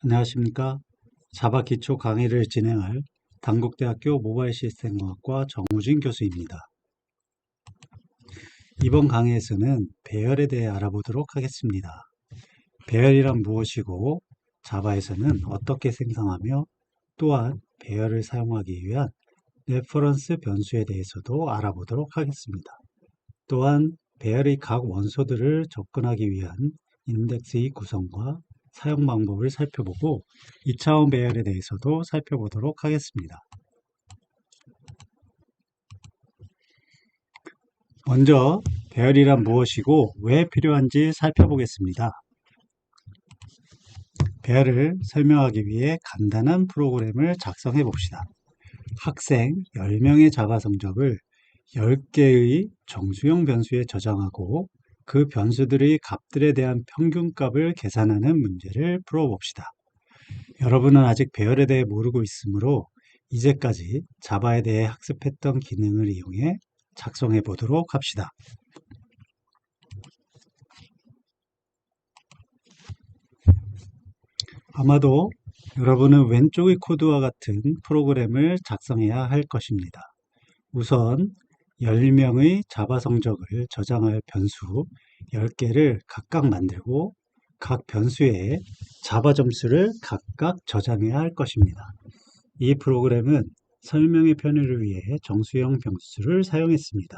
안녕하십니까. 자바 기초 강의를 진행할 단국대학교 모바일 시스템공학과 정우진 교수입니다. 이번 강의에서는 배열에 대해 알아보도록 하겠습니다. 배열이란 무엇이고 자바에서는 어떻게 생성하며 또한 배열을 사용하기 위한 레퍼런스 변수에 대해서도 알아보도록 하겠습니다. 또한 배열의 각 원소들을 접근하기 위한 인덱스의 구성과 사용 방법을 살펴보고 2차원 배열에 대해서도 살펴보도록 하겠습니다. 먼저 배열이란 무엇이고 왜 필요한지 살펴보겠습니다. 배열을 설명하기 위해 간단한 프로그램을 작성해 봅시다. 학생 10명의 자바 성적을 10개의 정수형 변수에 저장하고 그 변수들의 값들에 대한 평균값을 계산하는 문제를 풀어봅시다. 여러분은 아직 배열에 대해 모르고 있으므로 이제까지 자바에 대해 학습했던 기능을 이용해 작성해 보도록 합시다. 아마도 여러분은 왼쪽의 코드와 같은 프로그램을 작성해야 할 것입니다. 우선 10명의 자바 성적을 저장할 변수 10개를 각각 만들고 각 변수에 자바 점수를 각각 저장해야 할 것입니다. 이 프로그램은 설명의 편의를 위해 정수형 변수를 사용했습니다.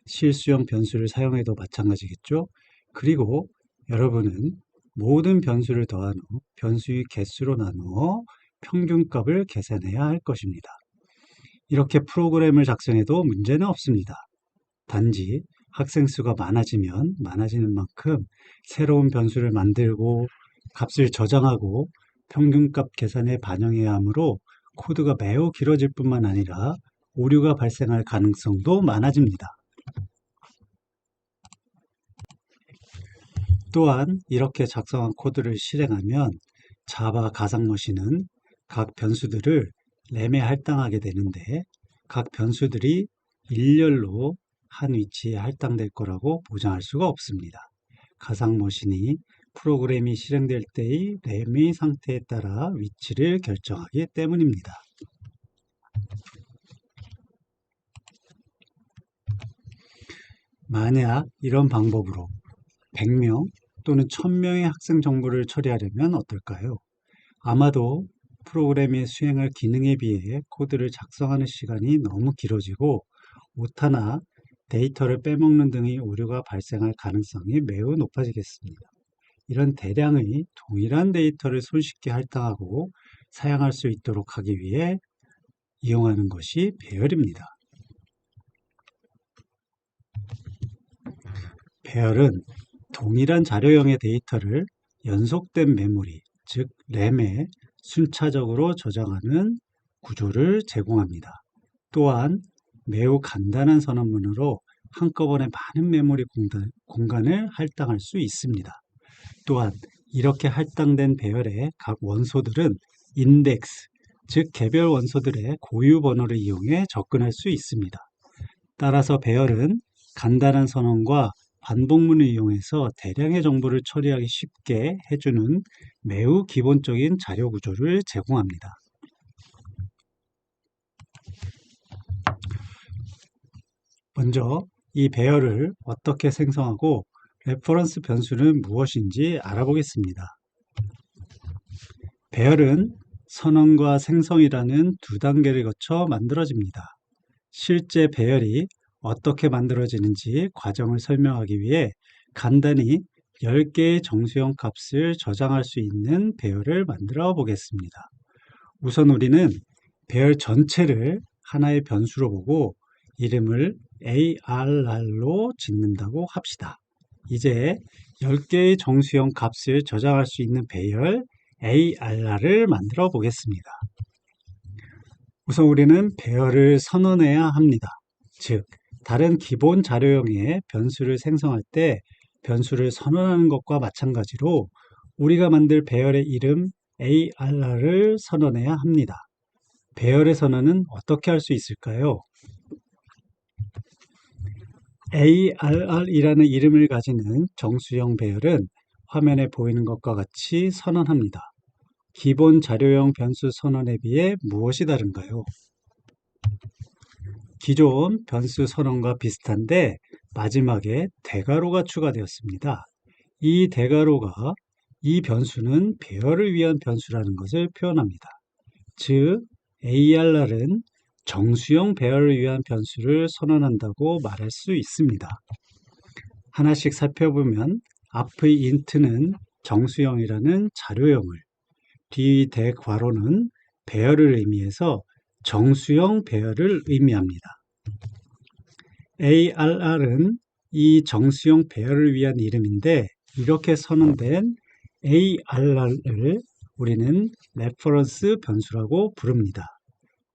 실수형 변수를 사용해도 마찬가지겠죠? 그리고 여러분은 모든 변수를 더한 후 변수의 개수로 나누어 평균값을 계산해야 할 것입니다. 이렇게 프로그램을 작성해도 문제는 없습니다. 단지 학생 수가 많아지면 많아지는 만큼 새로운 변수를 만들고 값을 저장하고 평균값 계산에 반영해야 하므로 코드가 매우 길어질 뿐만 아니라 오류가 발생할 가능성도 많아집니다. 또한 이렇게 작성한 코드를 실행하면 자바 가상머신은 각 변수들을 램에 할당하게 되는데 각 변수들이 일렬로 한 위치에 할당될 거라고 보장할 수가 없습니다. 가상머신이 프로그램이 실행될 때의 램의 상태에 따라 위치를 결정하기 때문입니다. 만약 이런 방법으로 100명 또는 1000명의 학생 정보를 처리하려면 어떨까요? 아마도 프로그램의 수행할 기능에 비해 코드를 작성하는 시간이 너무 길어지고 오타나 데이터를 빼먹는 등의 오류가 발생할 가능성이 매우 높아지겠습니다. 이런 대량의 동일한 데이터를 손쉽게 할당하고 사용할 수 있도록 하기 위해 이용하는 것이 배열입니다. 배열은 동일한 자료형의 데이터를 연속된 메모리, 즉 램에 순차적으로 저장하는 구조를 제공합니다. 또한 매우 간단한 선언문으로 한꺼번에 많은 메모리 공간을 할당할 수 있습니다. 또한 이렇게 할당된 배열의 각 원소들은 인덱스, 즉 개별 원소들의 고유 번호를 이용해 접근할 수 있습니다. 따라서 배열은 간단한 선언과 반복문을 이용해서 대량의 정보를 처리하기 쉽게 해주는 매우 기본적인 자료 구조를 제공합니다. 먼저 이 배열을 어떻게 생성하고 레퍼런스 변수는 무엇인지 알아보겠습니다. 배열은 선언과 생성이라는 두 단계를 거쳐 만들어집니다. 실제 배열이 어떻게 만들어지는지 과정을 설명하기 위해 간단히 10개의 정수형 값을 저장할 수 있는 배열을 만들어 보겠습니다. 우선 우리는 배열 전체를 하나의 변수로 보고 이름을 ARR로 짓는다고 합시다. 이제 10개의 정수형 값을 저장할 수 있는 배열 ARR을 만들어 보겠습니다. 우선 우리는 배열을 선언해야 합니다. 즉, 다른 기본 자료형의 변수를 생성할 때 변수를 선언하는 것과 마찬가지로 우리가 만들 배열의 이름 ARR을 선언해야 합니다. 배열의 선언은 어떻게 할 수 있을까요? ARR이라는 이름을 가지는 정수형 배열은 화면에 보이는 것과 같이 선언합니다. 기본 자료형 변수 선언에 비해 무엇이 다른가요? 기존 변수 선언과 비슷한데 마지막에 대괄호가 추가되었습니다. 이 대괄호가 이 변수는 배열을 위한 변수라는 것을 표현합니다. 즉, ARR은 정수형 배열을 위한 변수를 선언한다고 말할 수 있습니다. 하나씩 살펴보면 앞의 int는 정수형이라는 자료형을, 뒤 대괄호는 배열을 의미해서 정수형 배열을 의미합니다. ARR은 이 정수형 배열을 위한 이름인데 이렇게 선언된 ARR을 우리는 레퍼런스 변수라고 부릅니다.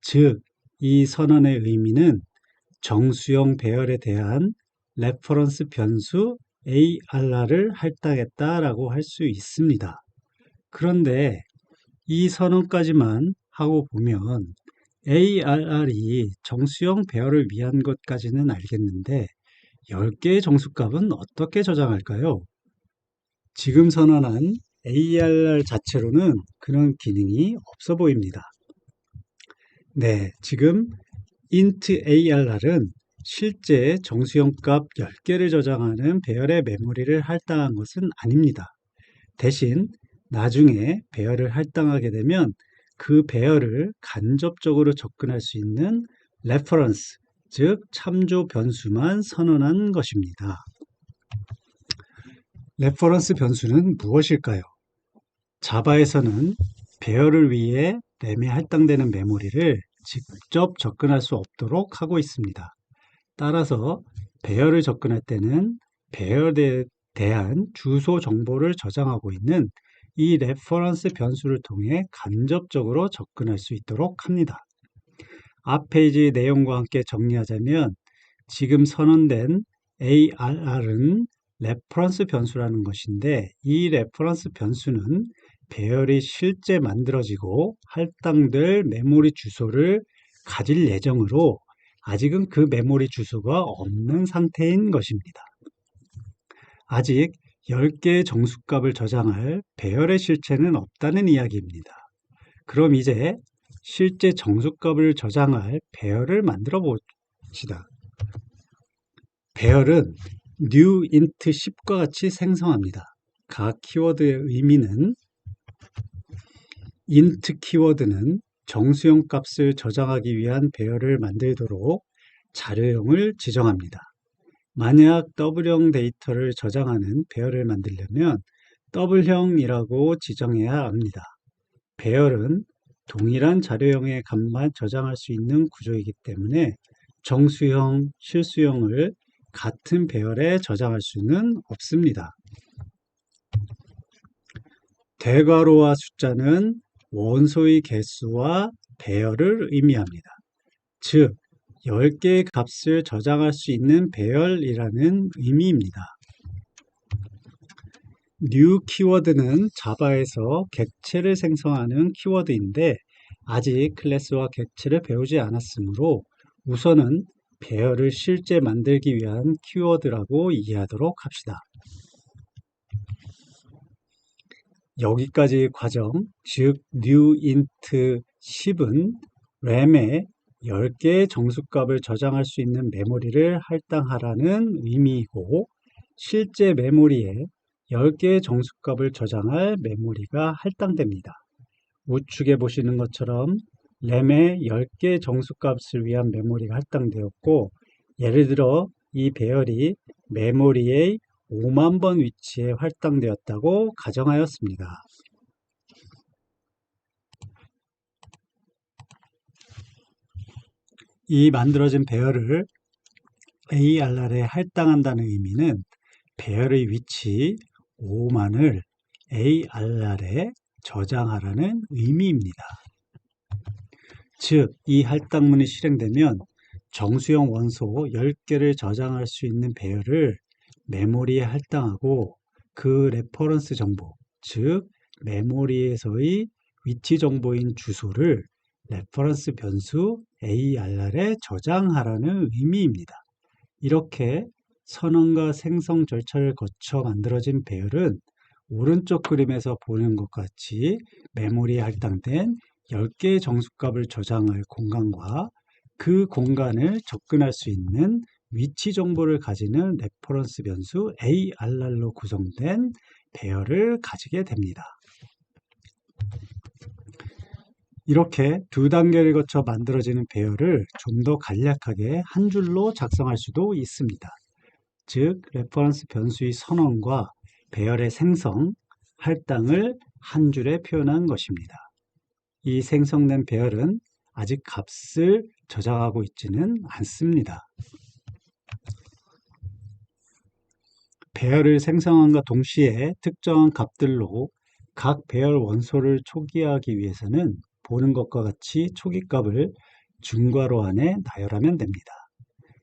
즉, 이 선언의 의미는 정수형 배열에 대한 레퍼런스 변수 ARR을 할당했다라고 할 수 있습니다. 그런데 이 선언까지만 하고 보면 ARR이 정수형 배열을 위한 것까지는 알겠는데 10개의 정수값은 어떻게 저장할까요? 지금 선언한 ARR 자체로는 그런 기능이 없어 보입니다. 네, 지금 int ARR은 실제 정수형 값 10개를 저장하는 배열의 메모리를 할당한 것은 아닙니다. 대신 나중에 배열을 할당하게 되면 그 배열을 간접적으로 접근할 수 있는 레퍼런스, 즉 참조 변수만 선언한 것입니다. 레퍼런스 변수는 무엇일까요? 자바에서는 배열을 위해 램에 할당되는 메모리를 직접 접근할 수 없도록 하고 있습니다. 따라서 배열을 접근할 때는 배열에 대한 주소 정보를 저장하고 있는 이 레퍼런스 변수를 통해 간접적으로 접근할 수 있도록 합니다. 앞 페이지 내용과 함께 정리하자면 지금 선언된 ARR은 레퍼런스 변수라는 것인데 이 레퍼런스 변수는 배열이 실제 만들어지고 할당될 메모리 주소를 가질 예정으로 아직은 그 메모리 주소가 없는 상태인 것입니다. 아직 10개의 정수값을 저장할 배열의 실체는 없다는 이야기입니다. 그럼 이제 실제 정수값을 저장할 배열을 만들어 봅시다. 배열은 new int 10과 같이 생성합니다. 각 키워드의 의미는 int 키워드는 정수형 값을 저장하기 위한 배열을 만들도록 자료형을 지정합니다. 만약 더블형 데이터를 저장하는 배열을 만들려면 더블형이라고 지정해야 합니다. 배열은 동일한 자료형의 값만 저장할 수 있는 구조이기 때문에 정수형, 실수형을 같은 배열에 저장할 수는 없습니다. 대괄호와 숫자는 원소의 개수와 배열을 의미합니다. 즉, 10개의 값을 저장할 수 있는 배열이라는 의미입니다. new 키워드는 자바에서 객체를 생성하는 키워드인데 아직 클래스와 객체를 배우지 않았으므로 우선은 배열을 실제 만들기 위한 키워드라고 이해하도록 합시다. 여기까지 과정, 즉 new int 10은 램에 10개의 정수값을 저장할 수 있는 메모리를 할당하라는 의미이고 실제 메모리에 10개의 정수값을 저장할 메모리가 할당됩니다. 우측에 보시는 것처럼 램에 10개의 정수값을 위한 메모리가 할당되었고 예를 들어 이 배열이 메모리의 5만 번 위치에 할당되었다고 가정하였습니다. 이 만들어진 배열을 ARR에 할당한다는 의미는 배열의 위치 5만을 ARR에 저장하라는 의미입니다. 즉, 이 할당문이 실행되면 정수형 원소 10개를 저장할 수 있는 배열을 메모리에 할당하고 그 레퍼런스 정보, 즉 메모리에서의 위치 정보인 주소를 레퍼런스 변수 ARR에 저장하라는 의미입니다. 이렇게 선언과 생성 절차를 거쳐 만들어진 배열은 오른쪽 그림에서 보는 것 같이 메모리에 할당된 10개의 정수값을 저장할 공간과 그 공간을 접근할 수 있는 위치 정보를 가지는 레퍼런스 변수 ARR로 구성된 배열을 가지게 됩니다. 이렇게 두 단계를 거쳐 만들어지는 배열을 좀 더 간략하게 한 줄로 작성할 수도 있습니다. 즉, 레퍼런스 변수의 선언과 배열의 생성, 할당을 한 줄에 표현한 것입니다. 이 생성된 배열은 아직 값을 저장하고 있지는 않습니다. 배열을 생성함과 동시에 특정한 값들로 각 배열 원소를 초기화하기 위해서는 보는 것과 같이 초기값을 중괄호 안에 나열하면 됩니다.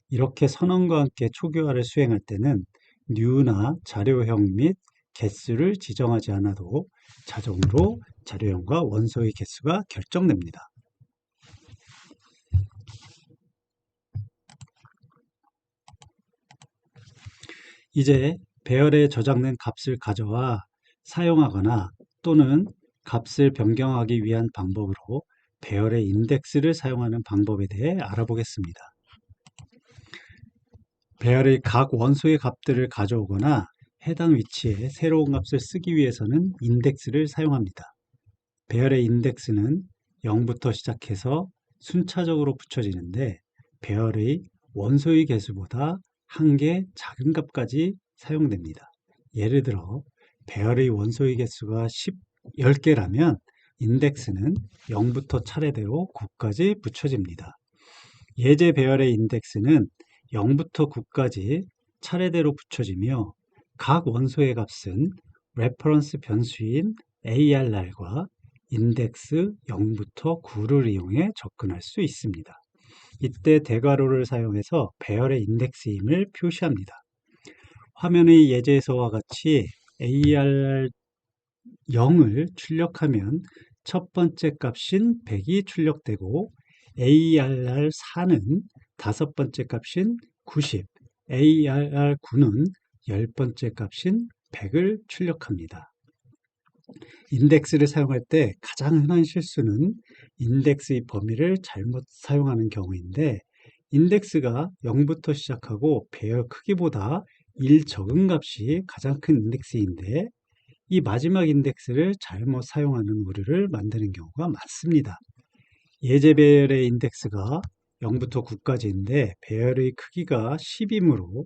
이렇게 선언과 함께 초기화를 수행할 때는 new나 자료형 및 개수를 지정하지 않아도 자동으로 자료형과 원소의 개수가 결정됩니다. 이제 배열에 저장된 값을 가져와 사용하거나 또는 값을 변경하기 위한 방법으로 배열의 인덱스를 사용하는 방법에 대해 알아보겠습니다. 배열의 각 원소의 값들을 가져오거나 해당 위치에 새로운 값을 쓰기 위해서는 인덱스를 사용합니다. 배열의 인덱스는 0부터 시작해서 순차적으로 붙여지는데 배열의 원소의 개수보다 한 개 작은 값까지 사용됩니다. 예를 들어 배열의 원소의 개수가 10개라면 인덱스는 0부터 차례대로 9까지 붙여집니다. 예제 배열의 인덱스는 0부터 9까지 차례대로 붙여지며 각 원소의 값은 레퍼런스 변수인 ARR과 인덱스 0부터 9를 이용해 접근할 수 있습니다. 이때 대괄호를 사용해서 배열의 인덱스임을 표시합니다. 화면의 예제에서와 같이 ARR 0을 출력하면 첫 번째 값인 100이 출력되고 ARR 4는 다섯 번째 값인 90, ARR 9는 열 번째 값인 100을 출력합니다. 인덱스를 사용할 때 가장 흔한 실수는 인덱스의 범위를 잘못 사용하는 경우인데 인덱스가 0부터 시작하고 배열 크기보다 1 적은 값이 가장 큰 인덱스인데 이 마지막 인덱스를 잘못 사용하는 오류를 만드는 경우가 많습니다. 예제 배열의 인덱스가 0부터 9까지인데 배열의 크기가 10이므로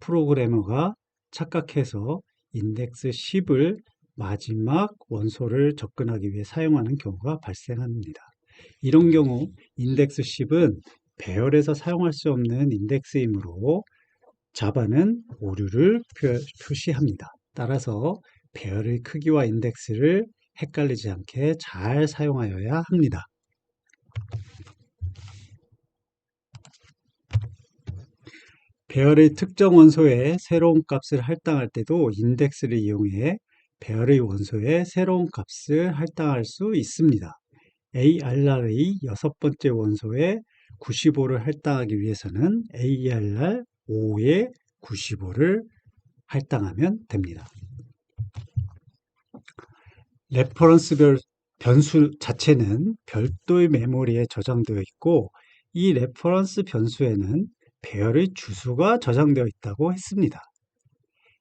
프로그래머가 착각해서 인덱스 10을 마지막 원소를 접근하기 위해 사용하는 경우가 발생합니다. 이런 경우 인덱스 10은 배열에서 사용할 수 없는 인덱스이므로 자바는 오류를 표시합니다. 따라서 배열의 크기와 인덱스를 헷갈리지 않게 잘 사용하여야 합니다. 배열의 특정 원소에 새로운 값을 할당할 때도 인덱스를 이용해 배열의 원소에 새로운 값을 할당할 수 있습니다. ARR의 여섯 번째 원소에 95를 할당하기 위해서는 ARR 5에 95를 할당하면 됩니다. 레퍼런스 변수 자체는 별도의 메모리에 저장되어 있고 이 레퍼런스 변수에는 배열의 주소가 저장되어 있다고 했습니다.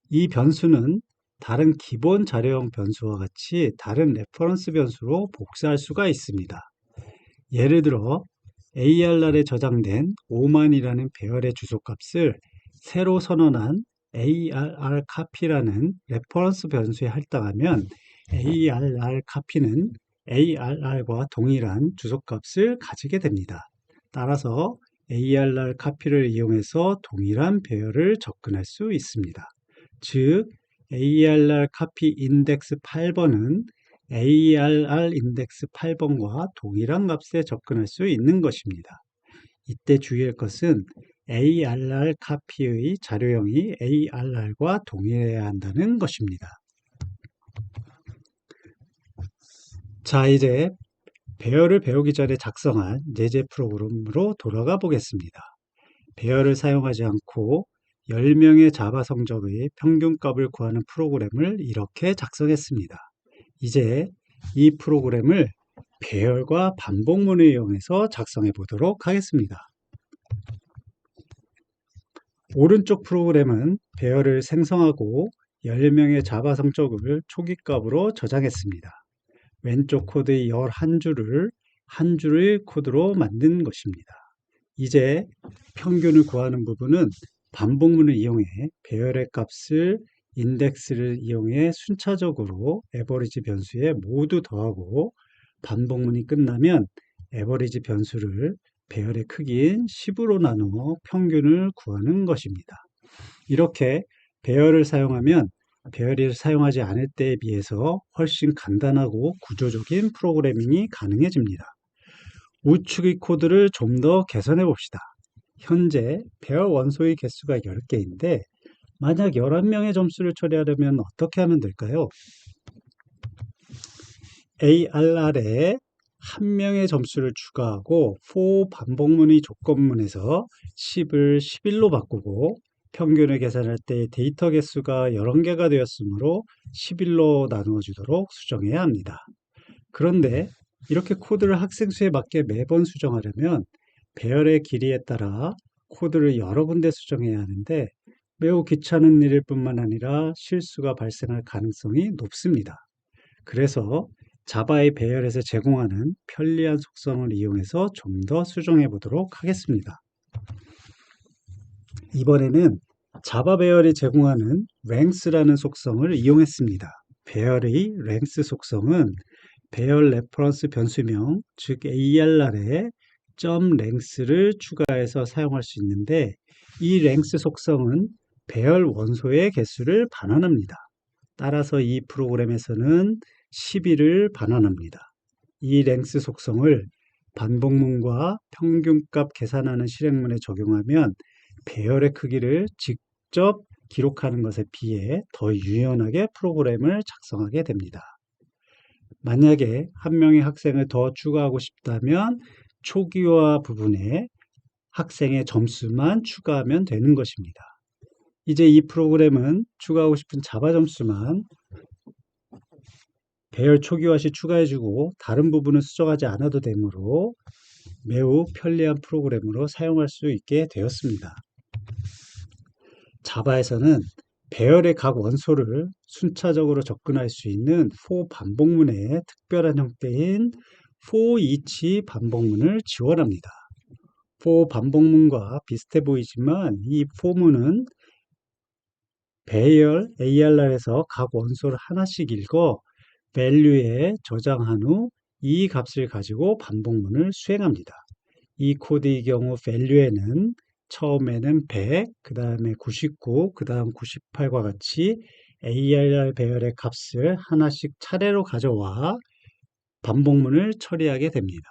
이 변수는 다른 기본 자료형 변수와 같이 다른 레퍼런스 변수로 복사할 수가 있습니다. 예를 들어 ARR에 저장된 5만이라는 배열의 주소값을 새로 선언한 ARR 카피라는 레퍼런스 변수에 할당하면 ARR 카피는 ARR과 동일한 주소값을 가지게 됩니다. 따라서 ARR 카피를 이용해서 동일한 배열을 접근할 수 있습니다. 즉, ARR 카피 인덱스 8번은 ARR 인덱스 8번과 동일한 값에 접근할 수 있는 것입니다. 이때 주의할 것은 ARR 카피의 자료형이 ARR과 동일해야 한다는 것입니다. 자, 이제 배열을 배우기 전에 작성한 예제 프로그램으로 돌아가 보겠습니다. 배열을 사용하지 않고 10명의 자바 성적의 평균값을 구하는 프로그램을 이렇게 작성했습니다. 이제 이 프로그램을 배열과 반복문을 이용해서 작성해 보도록 하겠습니다. 오른쪽 프로그램은 배열을 생성하고 10명의 자바 성적을 초기값으로 저장했습니다. 왼쪽 코드의 11줄을 한 줄의 코드로 만든 것입니다. 이제 평균을 구하는 부분은 반복문을 이용해 배열의 값을 인덱스를 이용해 순차적으로 에버리지 변수에 모두 더하고 반복문이 끝나면 에버리지 변수를 배열의 크기인 10으로 나누어 평균을 구하는 것입니다. 이렇게 배열을 사용하면 배열을 사용하지 않을 때에 비해서 훨씬 간단하고 구조적인 프로그래밍이 가능해집니다. 우측의 코드를 좀 더 개선해 봅시다. 현재 배열 원소의 개수가 10개인데 만약 11명의 점수를 처리하려면 어떻게 하면 될까요? ARR에 한 명의 점수를 추가하고 for 반복문의 조건문에서 10을 11로 바꾸고 평균을 계산할 때 데이터 개수가 11개가 되었으므로 11로 나누어 주도록 수정해야 합니다. 그런데 이렇게 코드를 학생 수에 맞게 매번 수정하려면 배열의 길이에 따라 코드를 여러 군데 수정해야 하는데 매우 귀찮은 일일 뿐만 아니라 실수가 발생할 가능성이 높습니다. 그래서 자바의 배열에서 제공하는 편리한 속성을 이용해서 좀 더 수정해 보도록 하겠습니다. 이번에는 자바 배열이 제공하는 length라는 속성을 이용했습니다. 배열의 length 속성은 배열 레퍼런스 변수명, 즉 ARR에 .length를 추가해서 사용할 수 있는데 이 length 속성은 배열 원소의 개수를 반환합니다. 따라서 이 프로그램에서는 12를 반환합니다. 이 length 속성을 반복문과 평균값 계산하는 실행문에 적용하면 배열의 크기를 직접 기록하는 것에 비해 더 유연하게 프로그램을 작성하게 됩니다. 만약에 한 명의 학생을 더 추가하고 싶다면 초기화 부분에 학생의 점수만 추가하면 되는 것입니다. 이제 이 프로그램은 추가하고 싶은 자바 점수만 배열 초기화 시 추가해주고 다른 부분은 수정하지 않아도 되므로 매우 편리한 프로그램으로 사용할 수 있게 되었습니다. 자바에서는 배열의 각 원소를 순차적으로 접근할 수 있는 for 반복문의 특별한 형태인 for each 반복문을 지원합니다. for 반복문과 비슷해 보이지만 이 for문은 배열 ARR에서 각 원소를 하나씩 읽어 value에 저장한 후 이 값을 가지고 반복문을 수행합니다. 이 코드의 경우 value는 처음에는 100, 그 다음에 99, 그 다음 98과 같이 ARR 배열의 값을 하나씩 차례로 가져와 반복문을 처리하게 됩니다.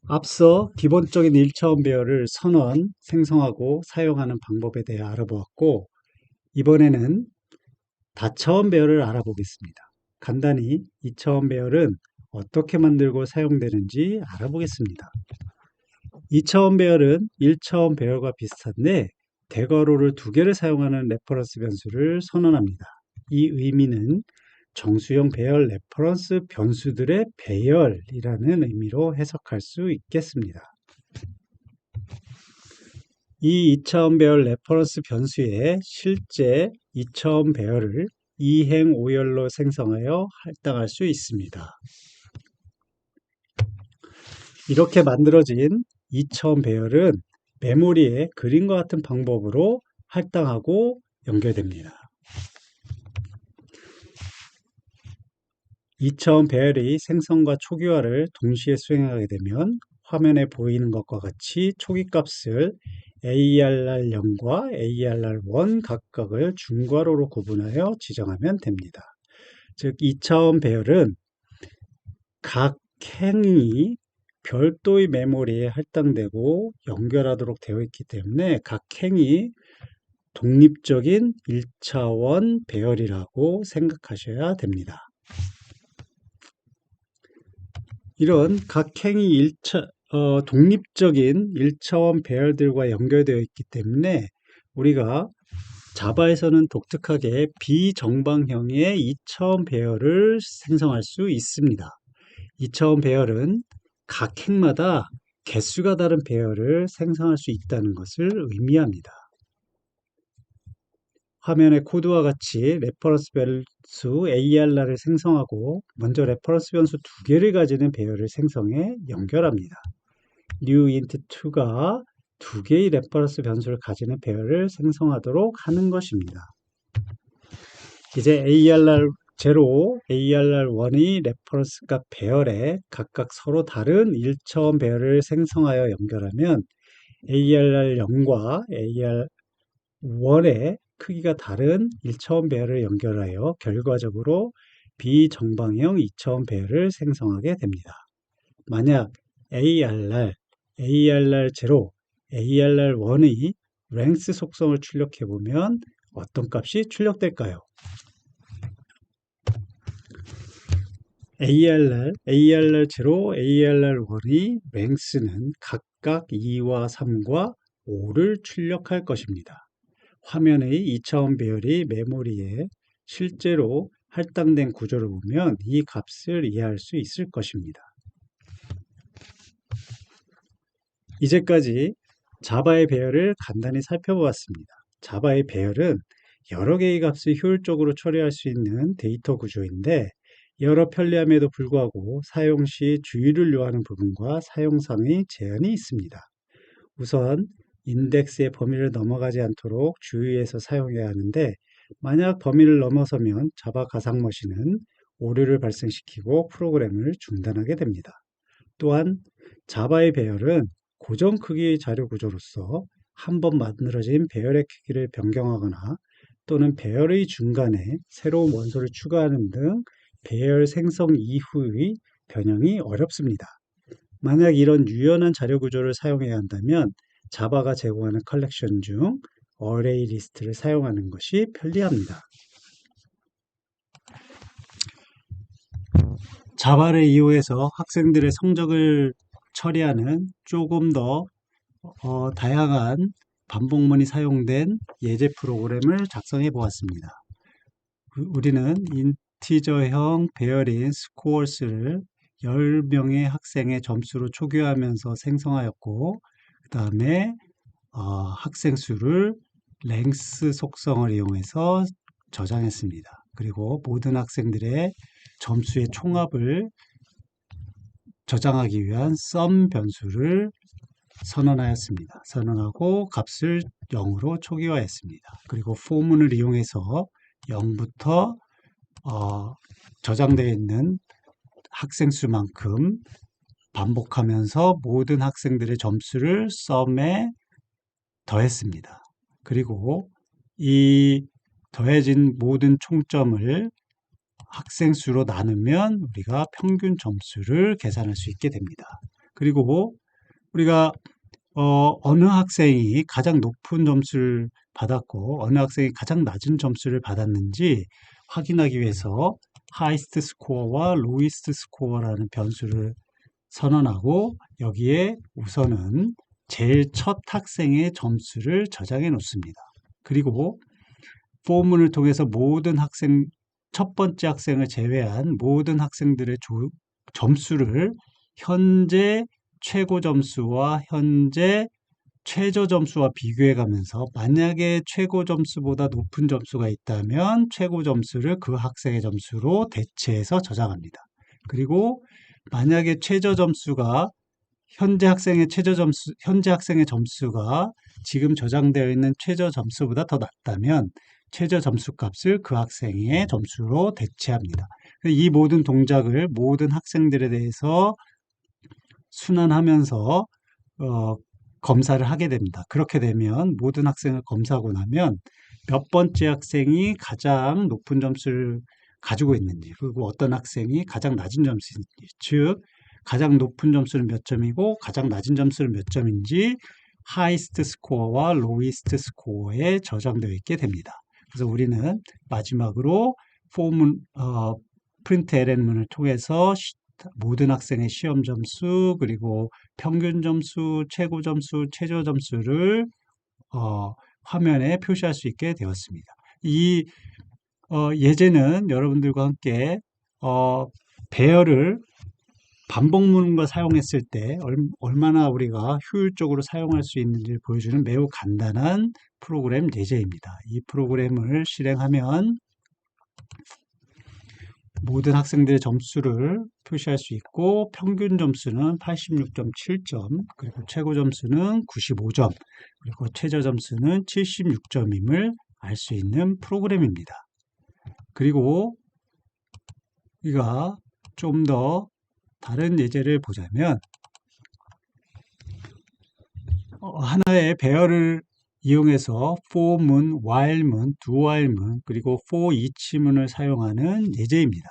앞서 기본적인 1차원 배열을 선언, 생성하고 사용하는 방법에 대해 알아보았고 이번에는 다차원 배열을 알아보겠습니다. 간단히 2차원 배열은 어떻게 만들고 사용되는지 알아보겠습니다. 2차원 배열은 1차원 배열과 비슷한데 대괄호를 2개를 사용하는 레퍼런스 변수를 선언합니다. 이 의미는 정수형 배열 레퍼런스 변수들의 배열이라는 의미로 해석할 수 있겠습니다. 이 2차원 배열 레퍼런스 변수의 실제 2차원 배열을 이행 오열로 생성하여 할당할 수 있습니다. 이렇게 만들어진 2차원 배열은 메모리에 그림과 같은 방법으로 할당하고 연결됩니다. 2차원 배열의 생성과 초기화를 동시에 수행하게 되면 화면에 보이는 것과 같이 초기값을 ARR0과 ARR1 각각을 중괄호로 구분하여 지정하면 됩니다. 즉 2차원 배열은 각 행이 별도의 메모리에 할당되고 연결하도록 되어 있기 때문에 각 행이 독립적인 1차원 배열이라고 생각하셔야 됩니다. 이런 각 행이 독립적인 1차원 배열들과 연결되어 있기 때문에 우리가 자바에서는 독특하게 비정방형의 2차원 배열을 생성할 수 있습니다. 2차원 배열은 각 핵마다 개수가 다른 배열을 생성할 수 있다는 것을 의미합니다. 화면의 코드와 같이 레퍼런스 변수 ARR을 생성하고 먼저 레퍼런스 변수 두 개를 가지는 배열을 생성해 연결합니다. newInt2가 두 개의 레퍼런스 변수를 가지는 배열을 생성하도록 하는 것입니다. 이제 ARR0, ARR1의 레퍼런스 값 배열에 각각 서로 다른 1차원 배열을 생성하여 연결하면 ARR0과 AR1의 크기가 다른 1차원 배열을 연결하여 결과적으로 비정방형 2차원 배열을 생성하게 됩니다. 만약 ARR, ARR0, ARR1의 랭스 속성을 출력해보면 어떤 값이 출력될까요? ARR, ARR0, ARR1의 랭스는 각각 2와 3과 5를 출력할 것입니다. 화면의 2차원 배열이 메모리에 실제로 할당된 구조를 보면 이 값을 이해할 수 있을 것입니다. 이제까지 자바의 배열을 간단히 살펴보았습니다. 자바의 배열은 여러 개의 값을 효율적으로 처리할 수 있는 데이터 구조인데 여러 편리함에도 불구하고 사용 시 주의를 요하는 부분과 사용상의 제한이 있습니다. 우선 인덱스의 범위를 넘어가지 않도록 주의해서 사용해야 하는데 만약 범위를 넘어서면 자바 가상 머신은 오류를 발생시키고 프로그램을 중단하게 됩니다. 또한 자바의 배열은 고정 크기의 자료 구조로서 한 번 만들어진 배열의 크기를 변경하거나 또는 배열의 중간에 새로운 원소를 추가하는 등 배열 생성 이후의 변형이 어렵습니다. 만약 이런 유연한 자료 구조를 사용해야 한다면 자바가 제공하는 컬렉션 중 어레이 리스트를 사용하는 것이 편리합니다. 자바를 이용해서 학생들의 성적을 처리하는 조금 더 다양한 반복문이 사용된 예제 프로그램을 작성해 보았습니다. 우리는 인티저형 배열인 스코어스를 10명의 학생의 점수로 초기화하면서 생성하였고 그 다음에 학생 수를 랭스 속성을 이용해서 저장했습니다. 그리고 모든 학생들의 점수의 총합을 저장하기 위한 sum 변수를 선언하였습니다. 선언하고 값을 0으로 초기화했습니다. 그리고 for문을 이용해서 0부터 저장되어 있는 학생 수만큼 반복하면서 모든 학생들의 점수를 sum에 더했습니다. 그리고 이 더해진 모든 총점을 학생 수로 나누면 우리가 평균 점수를 계산할 수 있게 됩니다. 그리고 우리가 어느 학생이 가장 높은 점수를 받았고 어느 학생이 가장 낮은 점수를 받았는지 확인하기 위해서 highest score와 lowest score라는 변수를 선언하고 여기에 우선은 제일 첫 학생의 점수를 저장해 놓습니다. 그리고 포문을 통해서 모든 학생, 첫 번째 학생을 제외한 모든 학생들의 점수를 현재 최고 점수와 현재 최저 점수와 비교해 가면서 만약에 최고 점수보다 높은 점수가 있다면 최고 점수를 그 학생의 점수로 대체해서 저장합니다. 그리고 만약에 최저 점수가 현재 학생의 점수가 지금 저장되어 있는 최저 점수보다 더 낮다면 최저 점수 값을 그 학생의 점수로 대체합니다. 이 모든 동작을 모든 학생들에 대해서 순환하면서 검사를 하게 됩니다. 그렇게 되면 모든 학생을 검사하고 나면 몇 번째 학생이 가장 높은 점수를 가지고 있는지 그리고 어떤 학생이 가장 낮은 점수인지 즉 가장 높은 점수는 몇 점이고 가장 낮은 점수는 몇 점인지 하이스트 스코어와 로이스트 스코어에 저장되어 있게 됩니다. 그래서 우리는 마지막으로 프린트 ln문을 통해서 모든 학생의 시험 점수, 그리고 평균 점수, 최고 점수, 최저 점수를 화면에 표시할 수 있게 되었습니다. 이 예제는 여러분들과 함께 배열을 반복문과 사용했을 때 얼마나 우리가 효율적으로 사용할 수 있는지를 보여주는 매우 간단한 프로그램 예제입니다. 이 프로그램을 실행하면 모든 학생들의 점수를 표시할 수 있고, 평균 점수는 86.7점, 그리고 최고 점수는 95점, 그리고 최저 점수는 76점임을 알 수 있는 프로그램입니다. 그리고 우리가 좀 더 다른 예제를 보자면, 하나의 배열을 이용해서 for문, while문, do-while문, 그리고 for each문을 사용하는 예제입니다.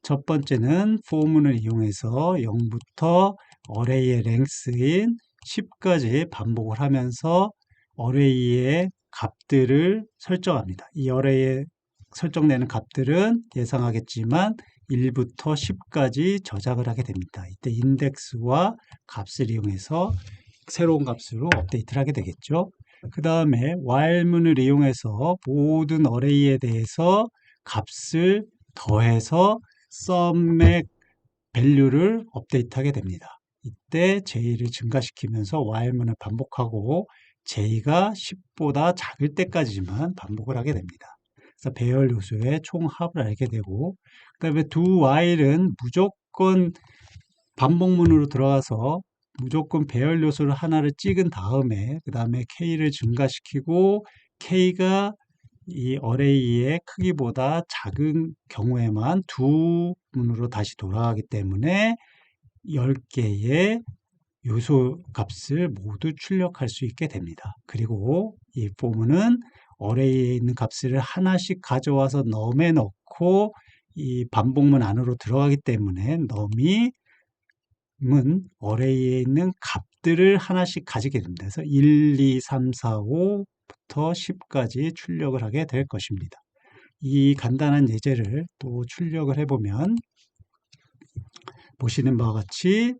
첫 번째는 for문을 이용해서 0부터 array의 length인 10까지 반복을 하면서 array의 값들을 설정합니다. 이 array에 설정되는 값들은 예상하겠지만 1부터 10까지 저장을 하게 됩니다. 이때 인덱스와 값을 이용해서 새로운 값으로 업데이트를 하게 되겠죠. 그 다음에 while문을 이용해서 모든 array에 대해서 값을 더해서 sum의 value를 업데이트하게 됩니다. 이때 j를 증가시키면서 while문을 반복하고 j가 10보다 작을 때까지만 반복을 하게 됩니다. 그래서 배열 요소의 총합을 알게 되고, 그 다음에 do while은 무조건 반복문으로 들어가서 무조건 배열 요소를 하나를 찍은 다음에 그 다음에 k를 증가시키고 k가 이 array의 크기보다 작은 경우에만 두 문으로 다시 돌아가기 때문에 10개의 요소 값을 모두 출력할 수 있게 됩니다. 그리고 이 form은 array에 있는 값을 하나씩 가져와서 num에 넣고 이 반복문 안으로 들어가기 때문에 num이 array에 있는 값들을 하나씩 가지게 됩니다. 그래서 1, 2, 3, 4, 5부터 10까지 출력을 하게 될 것입니다. 이 간단한 예제를 또 출력을 해보면 보시는 바와 같이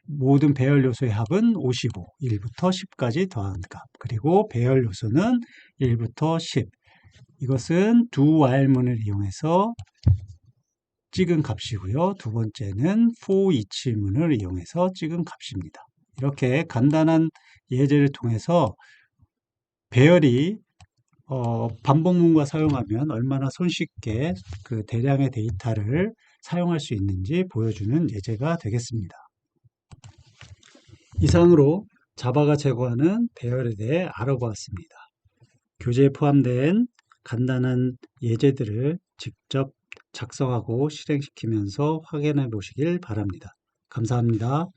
모든 배열 요소의 합은 55, 1부터 10까지 더한 값, 그리고 배열 요소는 1부터 10. 이것은 do while문을 이용해서 찍은 값이고요. 두 번째는 for each문을 이용해서 찍은 값입니다. 이렇게 간단한 예제를 통해서 배열이 반복문과 사용하면 얼마나 손쉽게 그 대량의 데이터를 사용할 수 있는지 보여주는 예제가 되겠습니다. 이상으로 자바가 제공하는 배열에 대해 알아보았습니다. 교재에 포함된 간단한 예제들을 직접 작성하고 실행시키면서 확인해 보시길 바랍니다. 감사합니다.